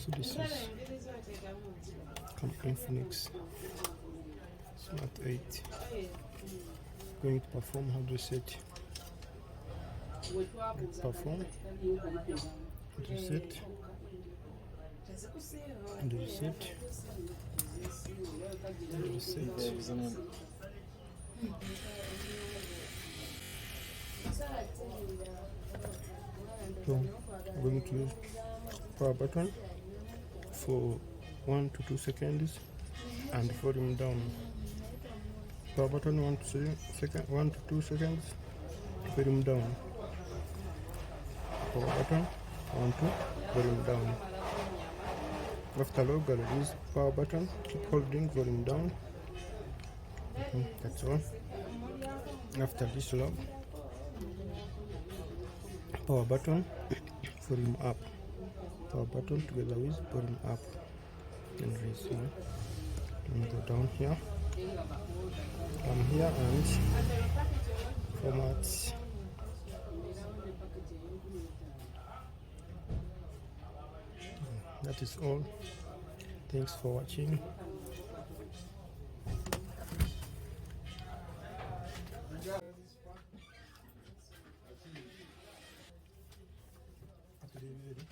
So this is from Infinix Smart 8. Going to perform how to set. Perform. Reset. And reset. Reset. So I'm going to use power button for 1 to 2 seconds and volume down. Power button 1 to 2 seconds, volume down. Power button 1 to volume down. After log, I'll release power button, keep holding volume down. That's all. After this log, power button, volume up. Power button together with volume up. And release here. And go down here. Come here and format. That is all. Thanks for watching. After the video,